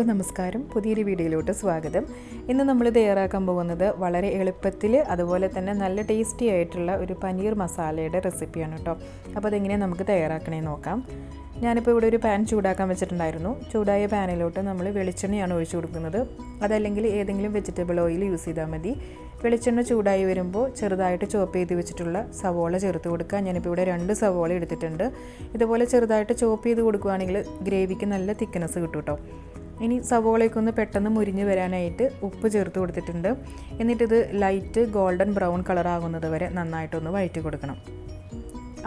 നമസ്കാരം. പുതിയൊരു വീഡിയോയിലോട്ട് സ്വാഗതം. ഇന്ന് നമ്മൾ തയ്യാറാക്കാൻ പോകുന്നത് വളരെ എളുപ്പത്തിൽ അതുപോലെ തന്നെ നല്ല ടേസ്റ്റി ആയിട്ടുള്ള ഒരു പനീർ മസാലയുടെ റെസിപ്പിയാണ് കേട്ടോ. അപ്പോൾ അതെങ്ങനെയാണ് നമുക്ക് തയ്യാറാക്കണമെന്ന് നോക്കാം. ഞാനിപ്പോൾ ഇവിടെ ഒരു പാൻ ചൂടാക്കാൻ വെച്ചിട്ടുണ്ടായിരുന്നു. ചൂടായ പാനിലോട്ട് നമ്മൾ വെളിച്ചെണ്ണയാണ് ഒഴിച്ചു കൊടുക്കുന്നത്. അതല്ലെങ്കിൽ ഏതെങ്കിലും വെജിറ്റബിൾ ഓയിൽ യൂസ് ചെയ്താൽ മതി. വെളിച്ചെണ്ണ ചൂടായി വരുമ്പോൾ ചെറുതായിട്ട് ചോപ്പ് ചെയ്ത് വെച്ചിട്ടുള്ള സവോള ചേർത്ത് കൊടുക്കുക. ഞാനിപ്പോൾ ഇവിടെ 2 സവോള എടുത്തിട്ടുണ്ട്. ഇതുപോലെ ചെറുതായിട്ട് ചോപ്പ് ചെയ്ത് കൊടുക്കുകയാണെങ്കിൽ ഗ്രേവിക്ക് നല്ല തിക്നെസ് കിട്ടും കേട്ടോ. ഇനി സവോളയ്ക്കൊന്ന് പെട്ടെന്ന് മുരിഞ്ഞ് വരാനായിട്ട് ഉപ്പ് ചേർത്ത് കൊടുത്തിട്ടുണ്ട്. എന്നിട്ടിത് ലൈറ്റ് ഗോൾഡൻ ബ്രൗൺ കളർ ആകുന്നത് വരെ നന്നായിട്ടൊന്ന് വഴറ്റി കൊടുക്കണം.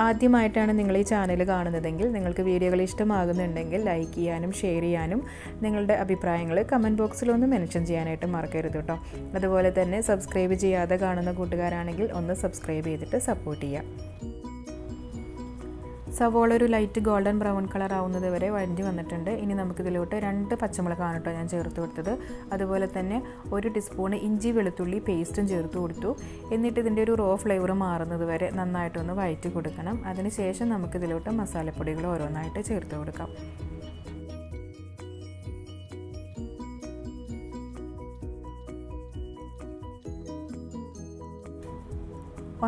ആദ്യമായിട്ടാണ് നിങ്ങൾ ഈ ചാനൽ കാണുന്നതെങ്കിൽ നിങ്ങൾക്ക് വീഡിയോകൾ ഇഷ്ടമാകുന്നുണ്ടെങ്കിൽ ലൈക്ക് ചെയ്യാനും ഷെയർ ചെയ്യാനും നിങ്ങളുടെ അഭിപ്രായങ്ങൾ കമൻറ്റ് ബോക്സിലൊന്ന് മെൻഷൻ ചെയ്യാനായിട്ട് മറക്കരുത് കേട്ടോ. അതുപോലെ തന്നെ സബ്സ്ക്രൈബ് ചെയ്യാതെ കാണുന്ന കൂട്ടുകാരാണെങ്കിൽ ഒന്ന് സബ്സ്ക്രൈബ് ചെയ്തിട്ട് സപ്പോർട്ട് ചെയ്യാം. സവോള ഒരു ലൈറ്റ് ഗോൾഡൻ ബ്രൗൺ കളർ ആവുന്നത് വരെ വഴഞ്ഞ് വന്നിട്ടുണ്ട്. ഇനി നമുക്കിതിലോട്ട് 2 പച്ചമുളകാണ് കേട്ടോ ഞാൻ ചേർത്ത് കൊടുത്തത്. അതുപോലെ തന്നെ 1 ടീസ്പൂൺ ഇഞ്ചി വെളുത്തുള്ളി പേസ്റ്റും ചേർത്ത് കൊടുത്തു. എന്നിട്ട് ഇതിൻ്റെ ഒരു റോ ഫ്ലേവർ മാറുന്നത് വരെ നന്നായിട്ടൊന്ന് വഴറ്റി കൊടുക്കണം. അതിനുശേഷം നമുക്കിതിലോട്ട് മസാലപ്പൊടികൾ ഓരോന്നായിട്ട് ചേർത്ത് കൊടുക്കാം.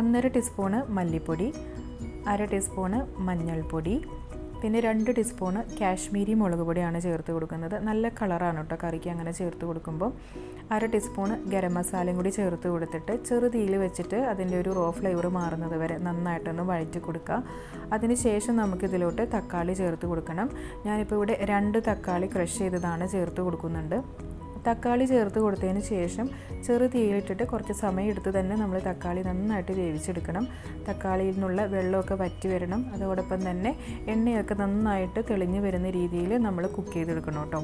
1.5 ടീസ്പൂണ് മല്ലിപ്പൊടി, 1/2 ടീസ്പൂണ് മഞ്ഞൾപ്പൊടി, പിന്നെ 2 ടീസ്പൂണ് കാശ്മീരി മുളക് പൊടിയാണ് ചേർത്ത് കൊടുക്കുന്നത്. നല്ല കളറാണ് കേട്ടോ കറിക്ക് അങ്ങനെ ചേർത്ത് കൊടുക്കുമ്പോൾ. 1/2 ടീസ്പൂണ് ഗരം മസാലയും കൂടി ചേർത്ത് കൊടുത്തിട്ട് ചെറു തീയിൽ വെച്ചിട്ട് അതിൻ്റെ ഒരു റോ ഫ്ലേവർ മാറുന്നത് വരെ നന്നായിട്ടൊന്ന് വഴറ്റി കൊടുക്കുക. അതിനുശേഷം നമുക്കിതിലോട്ട് തക്കാളി ചേർത്ത് കൊടുക്കണം. ഞാനിപ്പോൾ ഇവിടെ 2 തക്കാളി ക്രഷ് ചെയ്തതാണ് ചേർത്ത് കൊടുക്കുന്നുണ്ട്. തക്കാളി ചേർത്ത് കൊടുത്തതിന് ശേഷം ചെറു തീയിലിട്ടിട്ട് കുറച്ച് സമയം എടുത്ത് തന്നെ നമ്മൾ തക്കാളി നന്നായിട്ട് വേവിച്ചെടുക്കണം. തക്കാളിയിൽ നിന്നുള്ള വെള്ളമൊക്കെ വറ്റി വരണം. അതോടൊപ്പം തന്നെ എണ്ണയൊക്കെ നന്നായിട്ട് തെളിഞ്ഞ് വരുന്ന രീതിയിൽ നമ്മൾ കുക്ക് ചെയ്തെടുക്കണം കേട്ടോ.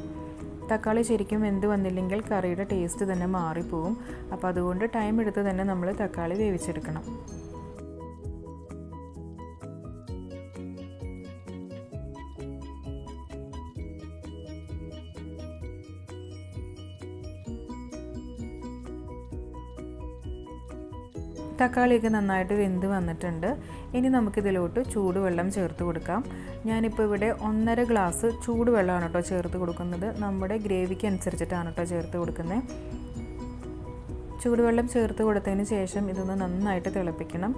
തക്കാളി ശരിക്കും വെന്ത് വന്നില്ലെങ്കിൽ കറിയുടെ ടേസ്റ്റ് തന്നെ മാറിപ്പോവും. അപ്പോൾ അതുകൊണ്ട് ടൈം എടുത്ത് തന്നെ നമ്മൾ തക്കാളി വേവിച്ചെടുക്കണം. തക്കാളിയൊക്കെ നന്നായിട്ട് വെന്ത് വന്നിട്ടുണ്ട്. ഇനി നമുക്കിതിലോട്ട് ചൂടുവെള്ളം ചേർത്ത് കൊടുക്കാം. ഞാനിപ്പോൾ ഇവിടെ 1.5 ഗ്ലാസ് ചൂടുവെള്ളമാണ് കേട്ടോ ചേർത്ത് കൊടുക്കുന്നത്. നമ്മുടെ ഗ്രേവിക്ക് അനുസരിച്ചിട്ടാണ് കേട്ടോ ചേർത്ത് കൊടുക്കുന്നത്. ചൂടുവെള്ളം ചേർത്ത് കൊടുത്തതിന് ശേഷം ഇതൊന്ന് നന്നായിട്ട് തിളപ്പിക്കണം.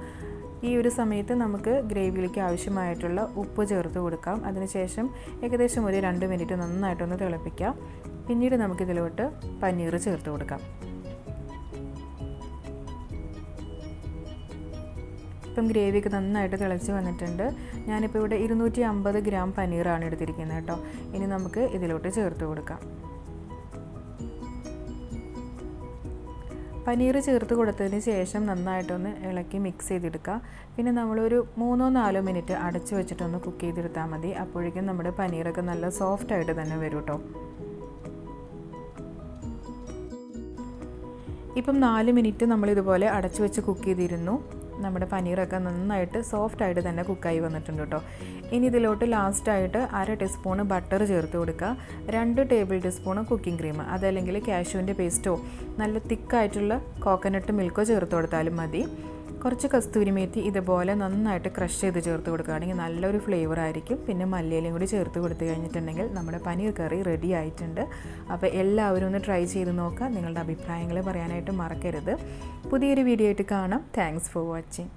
ഈ ഒരു സമയത്ത് നമുക്ക് ഗ്രേവിയിലേക്ക് ആവശ്യമായിട്ടുള്ള ഉപ്പ് ചേർത്ത് കൊടുക്കാം. അതിനുശേഷം ഏകദേശം ഒരു 2 മിനിറ്റ് നന്നായിട്ടൊന്ന് തിളപ്പിക്കാം. പിന്നീട് നമുക്കിതിലോട്ട് പനീർ ചേർത്ത് കൊടുക്കാം. ഇപ്പം ഗ്രേവിയൊക്കെ നന്നായിട്ട് തിളച്ച് വന്നിട്ടുണ്ട്. ഞാനിപ്പോൾ ഇവിടെ 250 ഗ്രാം പനീറാണ് എടുത്തിരിക്കുന്നത് കേട്ടോ. ഇനി നമുക്ക് ഇതിലോട്ട് ചേർത്ത് കൊടുക്കാം. പനീർ ചേർത്ത് കൊടുത്തതിന് ശേഷം നന്നായിട്ടൊന്ന് ഇളക്കി മിക്സ് ചെയ്തെടുക്കുക. പിന്നെ നമ്മളൊരു 3-4 മിനിറ്റ് അടച്ച് വെച്ചിട്ടൊന്ന് കുക്ക് ചെയ്തെടുത്താൽ മതി. അപ്പോഴേക്കും നമ്മുടെ പനീറൊക്കെ നല്ല സോഫ്റ്റായിട്ട് തന്നെ വരും കേട്ടോ. ഇപ്പം 4 മിനിറ്റ് നമ്മളിതുപോലെ അടച്ച് വെച്ച് കുക്ക് ചെയ്തിരുന്നു. നമ്മുടെ പനീറൊക്കെ നന്നായിട്ട് സോഫ്റ്റായിട്ട് തന്നെ കുക്കായി വന്നിട്ടുണ്ട് കേട്ടോ. ഇനി ഇതിലോട്ട് ലാസ്റ്റായിട്ട് 1/2 ടീസ്പൂണ് ബട്ടർ ചേർത്ത് കൊടുക്കുക. 2 ടേബിൾ ടീസ്പൂണ് കുക്കിംഗ് ക്രീം, അതല്ലെങ്കിൽ കാഷ്യൂവിൻ്റെ പേസ്റ്റോ നല്ല തിക്കായിട്ടുള്ള കോക്കനട്ട് മിൽക്കോ ചേർത്ത് കൊടുത്താലും മതി. കുറച്ച് കസ്തൂരി മേത്തി ഇതുപോലെ നന്നായിട്ട് ക്രഷ് ചെയ്ത് ചേർത്ത് കൊടുക്കുകയാണെങ്കിൽ നല്ലൊരു ഫ്ലേവർ ആയിരിക്കും. പിന്നെ മല്ലിയിലയും കൂടി ചേർത്ത് കൊടുത്തു കഴിഞ്ഞിട്ടുണ്ടെങ്കിൽ നമ്മുടെ പനീർ കറി റെഡി ആയിട്ടുണ്ട്. അപ്പോൾ എല്ലാവരും ഒന്ന് ട്രൈ ചെയ്ത് നോക്കുക. നിങ്ങളുടെ അഭിപ്രായങ്ങൾ പറയാനായിട്ട് മറക്കരുത്. പുതിയൊരു വീഡിയോ ആയിട്ട് കാണാം. Thanks for watching.